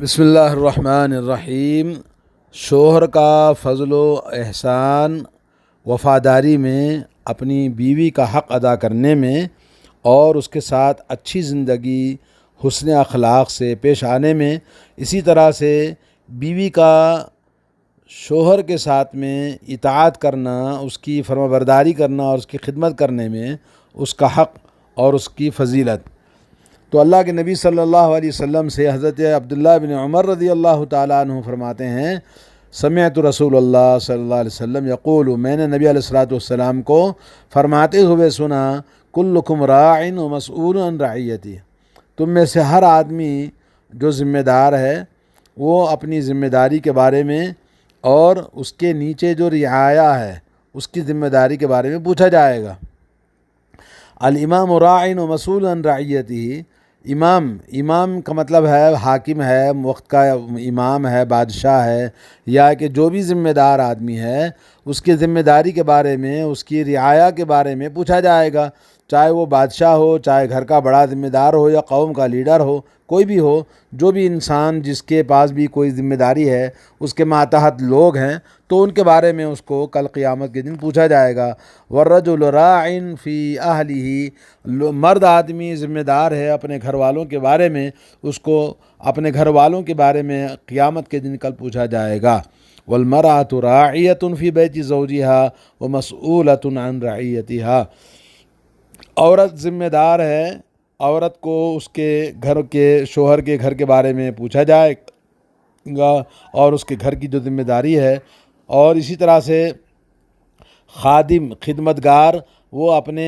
بسم اللہ الرحمن الرحیم۔ شوہر کا فضل و احسان وفاداری میں، اپنی بیوی کا حق ادا کرنے میں اور اس کے ساتھ اچھی زندگی حسن اخلاق سے پیش آنے میں، اسی طرح سے بیوی کا شوہر کے ساتھ میں اطاعت کرنا، اس کی فرمانبرداری کرنا اور اس کی خدمت کرنے میں اس کا حق اور اس کی فضیلت۔ تو اللہ کے نبی صلی اللہ علیہ وسلم سے حضرت عبداللہ بن عمر رضی اللہ تعالیٰ عنہ فرماتے ہیں، سمعت رسول اللہ صلی اللہ علیہ وسلم یقول، میں نے نبی علیہ والسلام کو فرماتے ہوئے سنا، کلکم راع و مسئول عن رعیتہ، تم میں سے ہر آدمی جو ذمہ دار ہے وہ اپنی ذمہ داری کے بارے میں اور اس کے نیچے جو رعایا ہے اس کی ذمہ داری کے بارے میں پوچھا جائے گا۔ الامام راع و مسئول عن رعیتہ، امام کا مطلب ہے حاکم ہے، وقت کا امام ہے، بادشاہ ہے، یا کہ جو بھی ذمہ دار آدمی ہے اس کی ذمہ داری کے بارے میں، اس کی رعایا کے بارے میں پوچھا جائے گا، چاہے وہ بادشاہ ہو، چاہے گھر کا بڑا ذمہ دار ہو، یا قوم کا لیڈر ہو، کوئی بھی ہو، جو بھی انسان جس کے پاس بھی کوئی ذمہ داری ہے، اس کے ماتحت لوگ ہیں، تو ان کے بارے میں اس کو کل قیامت کے دن پوچھا جائے گا۔ والرجل راع فی اہلہ، مرد آدمی ذمہ دار ہے اپنے گھر والوں کے بارے میں، اس کو اپنے گھر والوں کے بارے میں قیامت کے دن کل پوچھا جائے گا۔ والمرأة راعیۃ فی بیت زوجہا ومسئولۃ عن رعیتہا، عورت ذمہ دار ہے، عورت کو اس کے گھر کے شوہر کے گھر کے بارے میں پوچھا جائے گا اور اس کے گھر کی جو ذمہ داری ہے، اور اسی طرح سے خادم، خدمتگار، وہ اپنے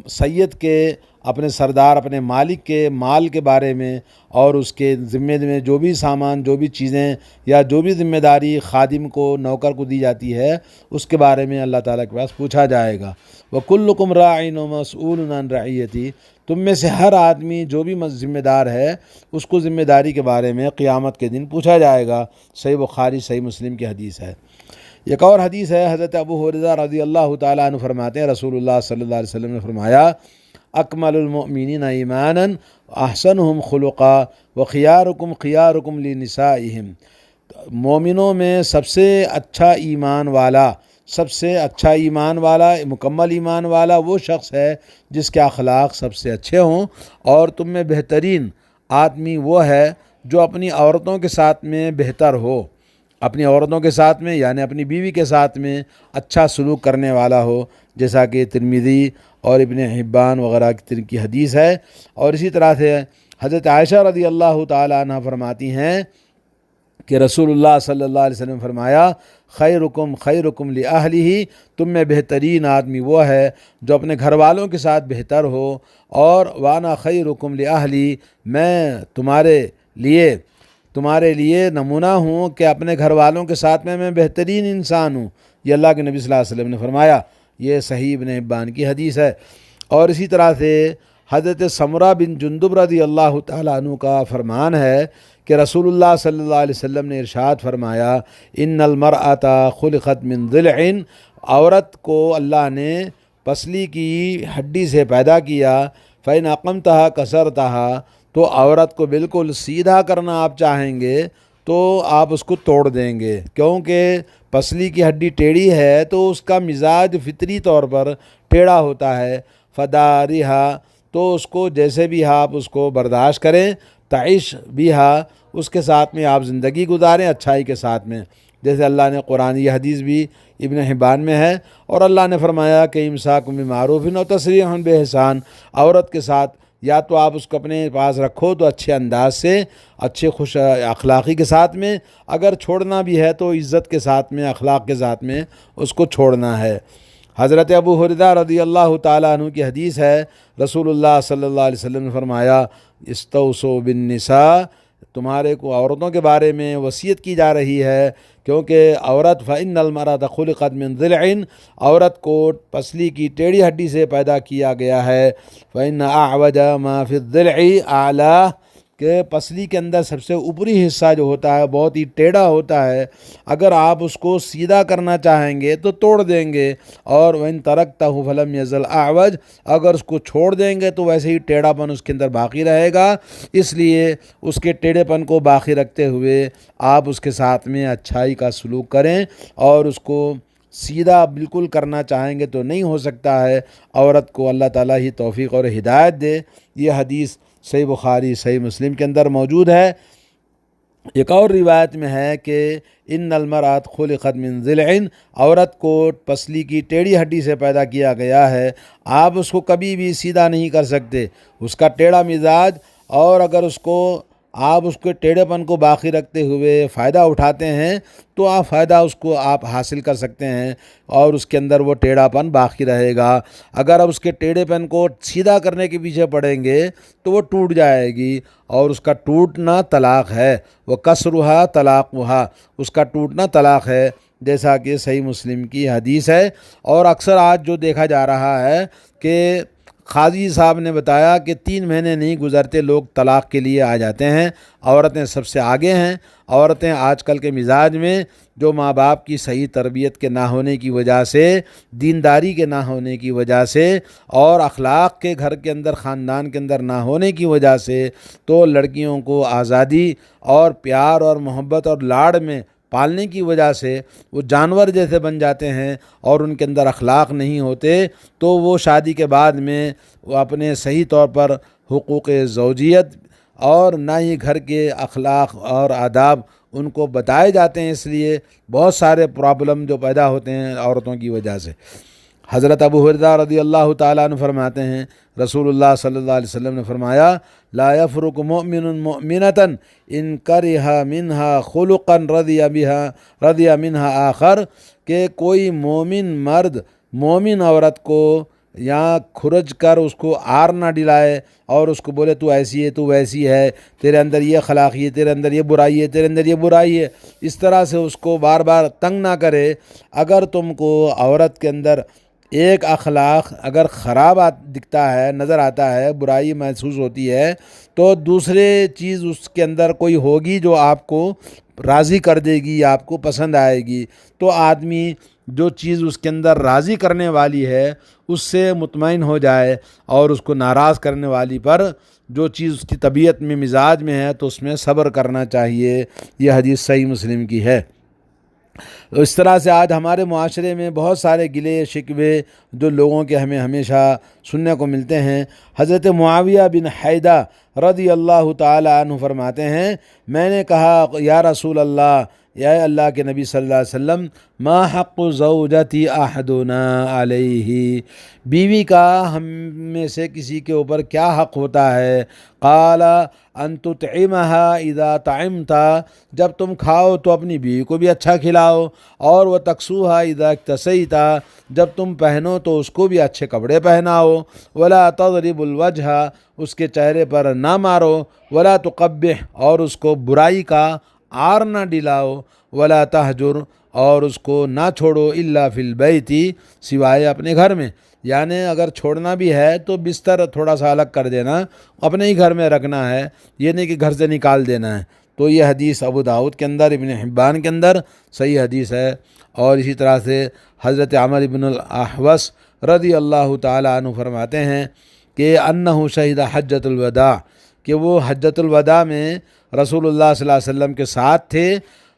سید کے، اپنے سردار، اپنے مالک کے مال کے بارے میں اور اس کے ذمے میں جو بھی سامان، جو بھی چیزیں یا جو بھی ذمہ داری خادم کو، نوکر کو دی جاتی ہے، اس کے بارے میں اللہ تعالیٰ کے پاس پوچھا جائے گا۔ وَكُلُّكُمْ رَاعٍ وَمَسْئُولٌ عَنْ رَعِيَّتِهِ، تم میں سے ہر آدمی جو بھی ذمہ دار ہے اس کو ذمہ داری کے بارے میں قیامت کے دن پوچھا جائے گا۔ صحیح بخاری، صحیح مسلم کی حدیث ہے۔ ایک اور حدیث ہے، حضرت ابو ہریرہ رضی اللہ تعالیٰ عنہ فرماتے ہیں، رسول اللہ صلی اللہ علیہ وسلم نے فرمایا، اکمل المؤمنین ایمانا احسنہم خلقا وخیارکم خیارکم لنسائہم، مومنوں میں سب سے اچھا ایمان والا، سب سے اچھا ایمان والا، مکمل ایمان والا وہ شخص ہے جس کے اخلاق سب سے اچھے ہوں، اور تم میں بہترین آدمی وہ ہے جو اپنی عورتوں کے ساتھ میں بہتر ہو، اپنی عورتوں کے ساتھ میں یعنی اپنی بیوی کے ساتھ میں اچھا سلوک کرنے والا ہو، جیسا کہ ترمذی اور ابن حبان وغیرہ کی حدیث ہے۔ اور اسی طرح سے حضرت عائشہ رضی اللہ تعالی عنہ فرماتی ہیں کہ رسول اللہ صلی اللہ علیہ وسلم فرمایا، خیرکم خیرکم لأہلہ، تم میں بہترین آدمی وہ ہے جو اپنے گھر والوں کے ساتھ بہتر ہو، اور وانا خیرکم لأہلی، میں تمہارے لیے نمونہ ہوں کہ اپنے گھر والوں کے ساتھ میں بہترین انسان ہوں، یہ اللہ کے نبی صلی اللہ علیہ وسلم نے فرمایا۔ یہ صحیح ابن حبان کی حدیث ہے۔ اور اسی طرح سے حضرت سمرہ بن جندب رضی اللہ تعالیٰ عنہ کا فرمان ہے کہ رسول اللہ صلی اللہ علیہ وسلم نے ارشاد فرمایا، ان المرأة خلقت من ضلع، عورت کو اللہ نے پسلی کی ہڈی سے پیدا کیا، فإن أقمتها كسرتها، تو عورت کو بالکل سیدھا کرنا آپ چاہیں گے تو آپ اس کو توڑ دیں گے، کیونکہ پسلی کی ہڈی ٹیڑھی ہے تو اس کا مزاج فطری طور پر ٹیڑھا ہوتا ہے۔ فدارہا، تو اس کو جیسے بھی آپ اس کو برداشت کریں، تعیش بیہا، اس کے ساتھ میں آپ زندگی گزاریں اچھائی کے ساتھ میں، جیسے اللہ نے قرآن، یہ حدیث بھی ابن حبان میں ہے، اور اللہ نے فرمایا کہ امساکم بمعروف و تسریح باحسان، عورت کے ساتھ یا تو آپ اس کو اپنے پاس رکھو تو اچھے انداز سے، اچھے خوش اخلاقی کے ساتھ میں، اگر چھوڑنا بھی ہے تو عزت کے ساتھ میں، اخلاق کے ساتھ میں اس کو چھوڑنا ہے۔ حضرت ابو ہریرہ رضی اللہ تعالیٰ عنہ کی حدیث ہے، رسول اللہ صلی اللہ علیہ وسلم نے فرمایا، استوصوا بالنساء، تمہارے کو عورتوں کے بارے میں وصیت کی جا رہی ہے، کیونکہ عورت فإن المرأة خلقت من ضلع، عورت کو پسلی کی ٹیڑھی ہڈی سے پیدا کیا گیا ہے، فإن أعوج ما في الضلع أعلاه، کہ پسلی کے اندر سب سے اوپری حصہ جو ہوتا ہے بہت ہی ٹیڑھا ہوتا ہے، اگر آپ اس کو سیدھا کرنا چاہیں گے تو توڑ دیں گے، اور وَإِن تَرَكْتَهُ فَلَمْ يَزَلْ أَعْوَجَ، اگر اس کو چھوڑ دیں گے تو ویسے ہی ٹیڑھا پن اس کے اندر باقی رہے گا۔ اس لیے اس کے ٹیڑھے پن کو باقی رکھتے ہوئے آپ اس کے ساتھ میں اچھائی کا سلوک کریں، اور اس کو سیدھا بالکل کرنا چاہیں گے تو نہیں ہو سکتا ہے۔ عورت کو اللہ تعالیٰ ہی توفیق اور ہدایت دے۔ یہ حدیث صحیح بخاری صحیح مسلم کے اندر موجود ہے۔ ایک اور روایت میں ہے کہ ان المرأۃ خلقت من ضلع، عورت کو پسلی کی ٹیڑھی ہڈی سے پیدا کیا گیا ہے، آپ اس کو کبھی بھی سیدھا نہیں کر سکتے۔ اس کا ٹیڑھا مزاج، اور اگر آپ اس کے ٹیڑھے پن کو باقی رکھتے ہوئے فائدہ اٹھاتے ہیں تو فائدہ اس کو آپ حاصل کر سکتے ہیں، اور اس کے اندر وہ ٹیڑھا پن باقی رہے گا۔ اگر آپ اس کے ٹیڑھے پن کو سیدھا کرنے کے پیچھے پڑیں گے تو وہ ٹوٹ جائے گی، اور اس کا ٹوٹنا طلاق ہے۔ وہ کسرها طلاقها، اس کا ٹوٹنا طلاق ہے، جیسا کہ صحیح مسلم کی حدیث ہے۔ اور اکثر آج جو دیکھا جا رہا ہے کہ قاضی صاحب نے بتایا کہ 3 مہینے نہیں گزرتے لوگ طلاق کے لیے آ جاتے ہیں۔ عورتیں سب سے آگے ہیں۔ عورتیں آج کل کے مزاج میں جو ماں باپ کی صحیح تربیت کے نہ ہونے کی وجہ سے، دینداری کے نہ ہونے کی وجہ سے، اور اخلاق کے گھر کے اندر خاندان کے اندر نہ ہونے کی وجہ سے، تو لڑکیوں کو آزادی اور پیار اور محبت اور لاڑ میں پالنے کی وجہ سے وہ جانور جیسے بن جاتے ہیں، اور ان کے اندر اخلاق نہیں ہوتے، تو وہ شادی کے بعد میں وہ اپنے صحیح طور پر حقوق زوجیت اور نہ ہی گھر کے اخلاق اور آداب ان کو بتائے جاتے ہیں۔ اس لیے بہت سارے پرابلم جو پیدا ہوتے ہیں عورتوں کی وجہ سے۔ حضرت ابو ہریرہ رضی اللہ تعالیٰ عنہ فرماتے ہیں، رسول اللہ صلی اللہ علیہ وسلم نے فرمایا، لا یفرق مؤمن مؤمنۃ ان کرہ منہا خلقا رضی منہا آخر، کہ کوئی مومن مرد مومن عورت کو یا کھرج کر اس کو آر نہ ڈلائے، اور اس کو بولے تو ایسی ہے تو ویسی ہے، تیرے اندر یہ خلاقی ہے، تیرے اندر یہ برائی ہے، تیرے اندر یہ برائی ہے، اس طرح سے اس کو بار بار تنگ نہ کرے۔ اگر تم کو عورت کے اندر ایک اخلاق اگر خراب دکھتا ہے، نظر آتا ہے، برائی محسوس ہوتی ہے، تو دوسرے چیز اس کے اندر کوئی ہوگی جو آپ کو راضی کر دے گی، آپ کو پسند آئے گی، تو آدمی جو چیز اس کے اندر راضی کرنے والی ہے اس سے مطمئن ہو جائے، اور اس کو ناراض کرنے والی پر جو چیز اس کی طبیعت میں مزاج میں ہے تو اس میں صبر کرنا چاہیے۔ یہ حدیث صحیح مسلم کی ہے۔ اس طرح سے آج ہمارے معاشرے میں بہت سارے گلے شکوے جو لوگوں کے ہمیں ہمیشہ سننے کو ملتے ہیں۔ حضرت معاویہ بن حیدہ رضی اللہ تعالی عنہ فرماتے ہیں، میں نے کہا یا رسول اللہ، یا اللہ کے نبی صلی اللہ علیہ وسلم، ما حق زوجتی احدنا علیہ، بیوی کا ہم میں سے کسی کے اوپر کیا حق ہوتا ہے؟ قال ان تطعمها اذا طعمت، جب تم کھاؤ تو اپنی بیوی کو بھی اچھا کھلاؤ، اور وتکسوها اذا اکتسیت، جب تم پہنو تو اس کو بھی اچھے کپڑے پہناؤ، ولا تضرب الوجہ، اس کے چہرے پر نہ مارو، ولا تقبح، اور اس کو برائی کا آر نہ ڈلاؤ، ولا تہجر، اور اس کو نہ چھوڑو، الا فی البیت، سوائے اپنے گھر میں۔ یعنی اگر چھوڑنا بھی ہے تو بستر تھوڑا سا الگ کر دینا، اپنے ہی گھر میں رکھنا ہے، یہ نہیں کہ گھر سے نکال دینا ہے۔ تو یہ حدیث ابو داؤد کے اندر، ابن حبان کے اندر صحیح حدیث ہے۔ اور اسی طرح سے حضرت عمر بن الاحوص رضی اللہ تعالیٰ عنہ فرماتے ہیں کہ انہ شہد حجۃ الوداع، کہ وہ حجۃ الوداع میں رسول اللہ صلی اللہ علیہ وسلم کے ساتھ تھے۔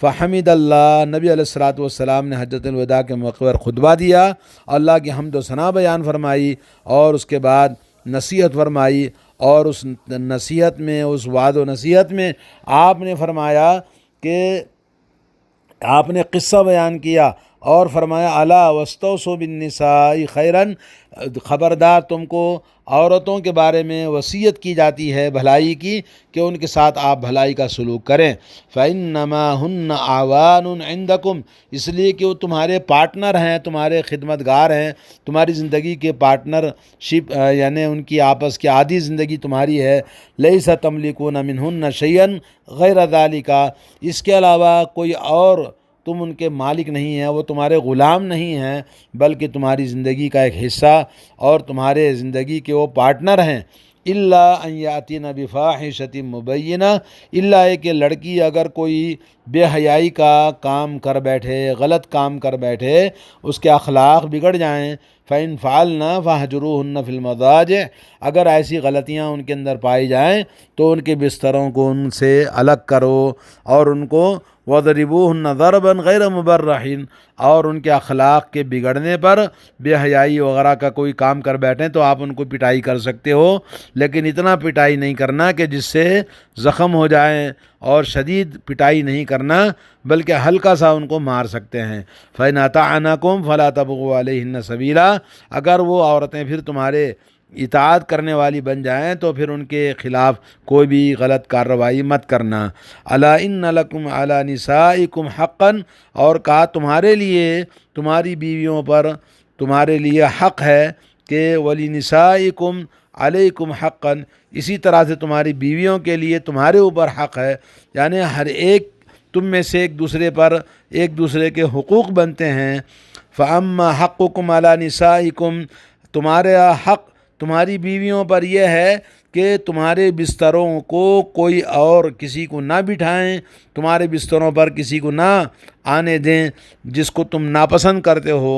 فحمد اللہ، نبی علیہ الصلوۃ والسلام نے حجۃ الوداع کے موقع پر خطبہ دیا، اللہ کی حمد و ثنا بیان فرمائی، اور اس کے بعد نصیحت فرمائی، اور اس نصیحت میں، اس وعد و نصیحت میں آپ نے فرمایا کہ آپ نے قصہ بیان کیا، اور فرمایا الا واستوصوا بالنساء خیرا، خبردار تم کو عورتوں کے بارے میں وصیت کی جاتی ہے بھلائی کی، کہ ان کے ساتھ آپ بھلائی کا سلوک کریں۔ فإنما ہن اعوان عندکم، اس لیے کہ وہ تمہارے پارٹنر ہیں، تمہارے خدمت گار ہیں، تمہاری زندگی کے پارٹنر شپ، یعنی ان کی آپس کی آدھی زندگی تمہاری ہے۔ لیس تملکون منہن شیئا غیر ذالک، اس کے علاوہ کوئی اور تم ان کے مالک نہیں ہیں، وہ تمہارے غلام نہیں ہیں، بلکہ تمہاری زندگی کا ایک حصہ اور تمہارے زندگی کے وہ پارٹنر ہیں۔ الا ان یاتین بفاحشۃ مبینہ، الا ہے کہ لڑکی اگر کوئی بے حیائی کا کام کر بیٹھے، غلط کام کر بیٹھے، اس کے اخلاق بگڑ جائیں، فَإِنْ فَعَلْنَا فَاهْجُرُوهُنَّ فِي الْمَضَاجِعِ، اگر ایسی غلطیاں ان کے اندر پائی جائیں تو ان کے بستروں کو ان سے الگ کرو، اور ان کو وَضْرِبُوهُنَّ ضَرْبًا غَيْرَ مُبَرَّحٍ، اور ان کے اخلاق کے بگڑنے پر بے حیائی وغیرہ کا کوئی کام کر بیٹھیں تو آپ ان کو پٹائی کر سکتے ہو، لیکن اتنا پٹائی نہیں کرنا کہ جس سے زخم ہو جائیں، اور شدید پٹائی نہیں کرنا بلکہ ہلکا سا ان کو مار سکتے ہیں۔ فَإِنْ أَطَعْنَكُمْ فَلَا تَبْغُوا عَلَيْهِنَّ سَبِيلًا، اگر وہ عورتیں پھر تمہارے اطاعت کرنے والی بن جائیں تو پھر ان کے خلاف کوئی بھی غلط کارروائی مت کرنا۔ الا ان لکم علی نسائکم حقا، اور کہا تمہارے لیے تمہاری بیویوں پر تمہارے لیے حق ہے کہ ولنسائکم علیکم حقا، اسی طرح سے تمہاری بیویوں کے لیے تمہارے اوپر حق ہے، یعنی ہر ایک تم میں سے ایک دوسرے پر ایک دوسرے کے حقوق بنتے ہیں۔ فَأَمَّا حَقُّكُمْ عَلَى نِسَائِكُمْ، تمہارا حق تمہاری بیویوں پر یہ ہے کہ تمہارے بستروں کو کوئی اور کسی کو نہ بٹھائیں، تمہارے بستروں پر کسی کو نہ آنے دیں جس کو تم ناپسند کرتے ہو۔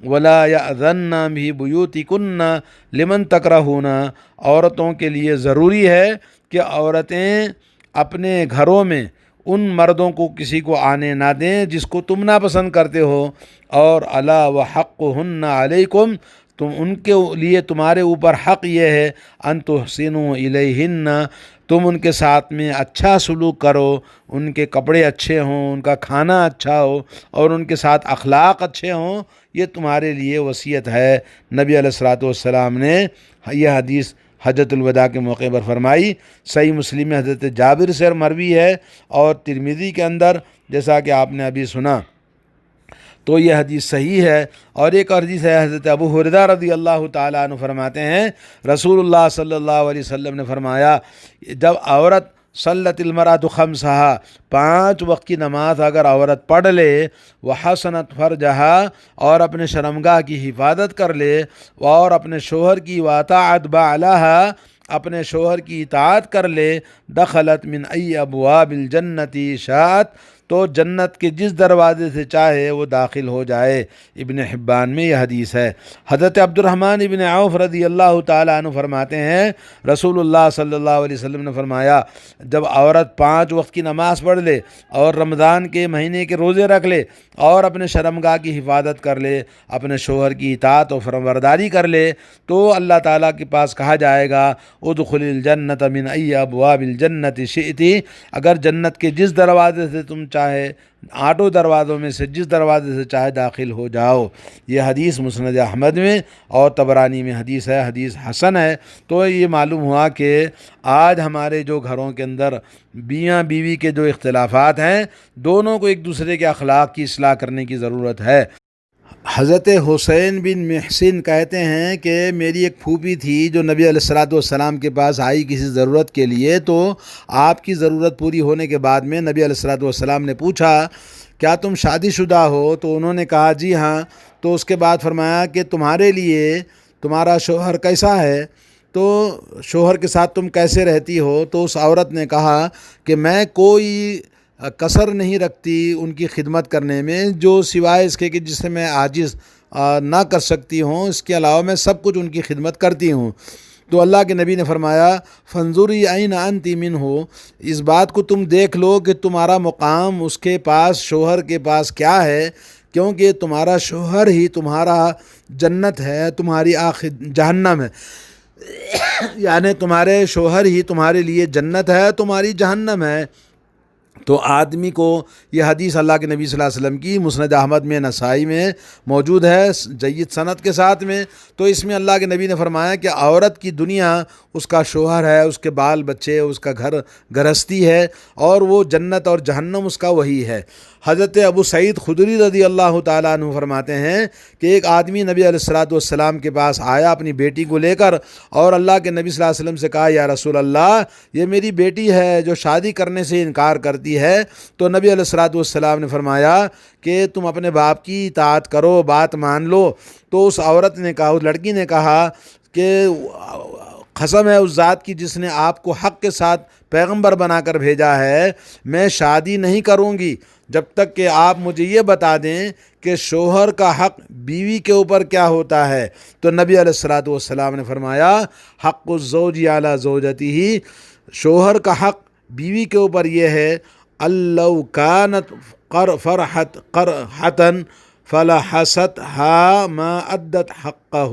وَلَا يَأْذَنَّ فِي بُيُوتِكُنَّ لِمَنْ تَكْرَهُونَ، عورتوں کے لیے ضروری ہے کہ عورتیں اپنے گھروں میں ان مردوں کو کسی کو آنے نہ دیں جس کو تم ناپسند کرتے ہو۔ اور الا وحقهن علیکم، تم ان کے لیے تمہارے اوپر حق یہ ہے ان تحسنوا الیہن، تم ان کے ساتھ میں اچھا سلوک کرو، ان کے کپڑے اچھے ہوں، ان کا کھانا اچھا ہو، اور ان کے ساتھ اخلاق اچھے ہوں، یہ تمہارے لیے وصیت ہے۔ نبی علیہ الصلوۃ والسلام نے یہ حدیث حجۃ الوداع کے موقع پر فرمائی۔ صحیح مسلم میں حضرت جابر سے مروی ہے، اور ترمذی کے اندر جیسا کہ آپ نے ابھی سنا، تو یہ حدیث صحیح ہے۔ اور ایک حدیث ہے، حضرت ابو ہریرہ رضی اللہ تعالیٰ عنہ فرماتے ہیں رسول اللہ صلی اللہ علیہ وسلم نے فرمایا، جب عورت صلت المرأۃ خمسہا، 5 وقت کی نماز اگر عورت پڑھ لے، وحسنت فرجہا، اور اپنے شرمگاہ کی حفاظت کر لے، اور اپنے شوہر کی واطاعت بعلہا، اپنے شوہر کی اطاعت کر لے، دخلت من ای ابواب الجنت شاءت، تو جنت کے جس دروازے سے چاہے وہ داخل ہو جائے۔ ابن حبان میں یہ حدیث ہے۔ حضرت عبد الرحمن ابن عوف رضی اللہ تعالیٰ عنہ فرماتے ہیں رسول اللہ صلی اللہ علیہ وسلم نے فرمایا، جب عورت 5 وقت کی نماز پڑھ لے، اور رمضان کے مہینے کے روزے رکھ لے، اور اپنے شرمگاہ کی حفاظت کر لے، اپنے شوہر کی اطاعت و فرمانبرداری کر لے، تو اللہ تعالیٰ کے پاس کہا جائے گا ادخل الجنت من ای ابواب الجنت شئتی، اگر جنت کے جس دروازے سے تم چاہے، 8 دروازوں میں سے جس دروازے سے چاہے داخل ہو جاؤ۔ یہ حدیث مسند احمد میں اور طبرانی میں حدیث ہے، حدیث حسن ہے۔ تو یہ معلوم ہوا کہ آج ہمارے جو گھروں کے اندر میاں بیوی کے جو اختلافات ہیں، دونوں کو ایک دوسرے کے اخلاق کی اصلاح کرنے کی ضرورت ہے۔ حضرت حسین بن محسن کہتے ہیں کہ میری ایک پھوپھی تھی جو نبی علیہ الصلوۃ والسلام کے پاس آئی کسی ضرورت کے لیے، تو آپ کی ضرورت پوری ہونے کے بعد میں نبی علیہ الصلوۃ والسلام نے پوچھا کیا تم شادی شدہ ہو؟ تو انہوں نے کہا جی ہاں۔ تو اس کے بعد فرمایا کہ تمہارے لیے تمہارا شوہر کیسا ہے؟ تو شوہر کے ساتھ تم کیسے رہتی ہو؟ تو اس عورت نے کہا کہ میں کوئی کسر نہیں رکھتی ان کی خدمت کرنے میں، جو سوائے اس کے کہ جس سے میں عاجز نہ کر سکتی ہوں، اس کے علاوہ میں سب کچھ ان کی خدمت کرتی ہوں۔ تو اللہ کے نبی نے فرمایا فانظری این انت منہ، اس بات کو تم دیکھ لو کہ تمہارا مقام اس کے پاس، شوہر کے پاس کیا ہے، کیونکہ تمہارا شوہر ہی تمہارا جنت ہے، تمہاری آخر جہنم ہے، یعنی تمہارے شوہر ہی تمہارے لیے جنت ہے، تمہاری جہنم ہے۔ تو آدمی کو یہ حدیث اللہ کے نبی صلی اللہ علیہ وسلم کی مسند احمد میں، نسائی میں موجود ہے جید سند کے ساتھ میں۔ تو اس میں اللہ کے نبی نے فرمایا کہ عورت کی دنیا اس کا شوہر ہے، اس کے بال بچے، اس کا گھر گرہستی ہے، اور وہ جنت اور جہنم اس کا وہی ہے۔ حضرت ابو سعید خدری رضی اللہ تعالیٰ عنہ فرماتے ہیں کہ ایک آدمی نبی علیہ الصلوۃ والسلام کے پاس آیا اپنی بیٹی کو لے کر، اور اللہ کے نبی صلی اللہ علیہ وسلم سے کہا یا رسول اللہ، یہ میری بیٹی ہے جو شادی کرنے سے انکار کرتی ہے۔ تو نبی علیہ الصلوۃ والسلام نے فرمایا کہ تم اپنے باپ کی اطاعت کرو، بات مان لو۔ تو اس عورت نے کہا، اس لڑکی نے کہا کہ قسم ہے اس ذات کی جس نے آپ کو حق کے ساتھ پیغمبر بنا کر بھیجا ہے، میں شادی نہیں کروں گی جب تک کہ آپ مجھے یہ بتا دیں کہ شوہر کا حق بیوی کے اوپر کیا ہوتا ہے۔ تو نبی علیہ الصلوۃ والسلام نے فرمایا حق الزوج علی زوجتہ، شوہر کا حق بیوی کے اوپر یہ ہے اللو کانت فرحت قرحتن فلحستھا ما ادت حقہ،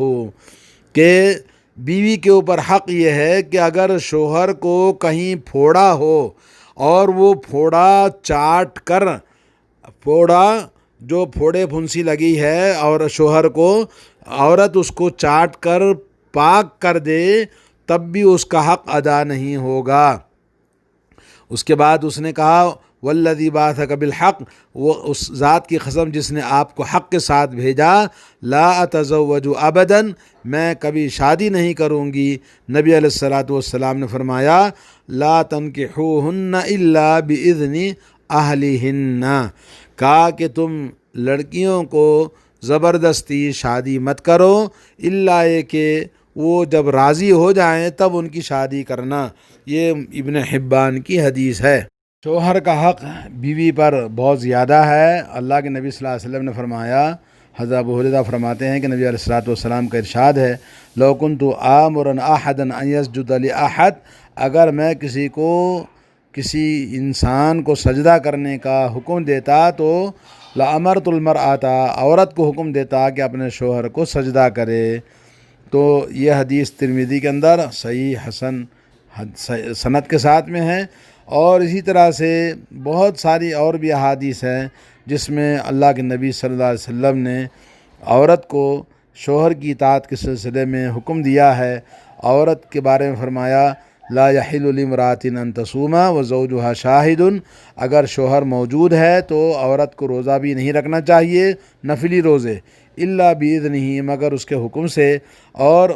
کہ بیوی کے اوپر حق یہ ہے کہ اگر شوہر کو کہیں پھوڑا ہو اور وہ پھوڑا چاٹ کر، پھوڑا جو پھوڑے پھنسی لگی ہے اور شوہر کو، عورت اس کو چاٹ کر پاک کر دے تب بھی اس کا حق ادا نہیں ہوگا۔ اس کے بعد اس نے کہا والذی بعثک بالحق، وہ اس ذات کی قسم جس نے آپ کو حق کے ساتھ بھیجا، لا اتزوج ابدا، میں کبھی شادی نہیں کروں گی۔ نبی علیہ الصلوۃ والسلام نے فرمایا لا تنکحوہن الا باذن اہلہن، کہا کہ تم لڑکیوں کو زبردستی شادی مت کرو الا یہ کہ وہ جب راضی ہو جائیں تب ان کی شادی کرنا۔ یہ ابن حبان کی حدیث ہے۔ شوہر کا حق بیوی پر بہت زیادہ ہے۔ اللہ کے نبی صلی اللہ علیہ وسلم نے فرمایا، حضرت ابو ہریرہ فرماتے ہیں کہ نبی علیہ الصلوۃ والسلام کا ارشاد ہے لو کنت آمرا احدا ان یسجد لاحد، اگر میں کسی انسان کو سجدہ کرنے کا حکم دیتا تو لامرت المرأۃ، عورت کو حکم دیتا کہ اپنے شوہر کو سجدہ کرے۔ تو یہ حدیث ترمذی کے اندر صحیح حسن سند کے ساتھ میں ہے، اور اسی طرح سے بہت ساری اور بھی احادیث ہیں جس میں اللہ کے نبی صلی اللہ علیہ وسلم نے عورت کو شوہر کی اطاعت کے سلسلے میں حکم دیا ہے۔ عورت کے بارے میں فرمایا لا یحل لامرأۃ ان تصوم وزوجها شاہد، اگر شوہر موجود ہے تو عورت کو روزہ بھی نہیں رکھنا چاہیے، نفلی روزے، الا باذنہ، مگر اس کے حکم سے، اور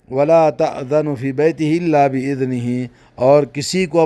ولا تأذن فی بیتہ الا باذنہ، اور کسی کو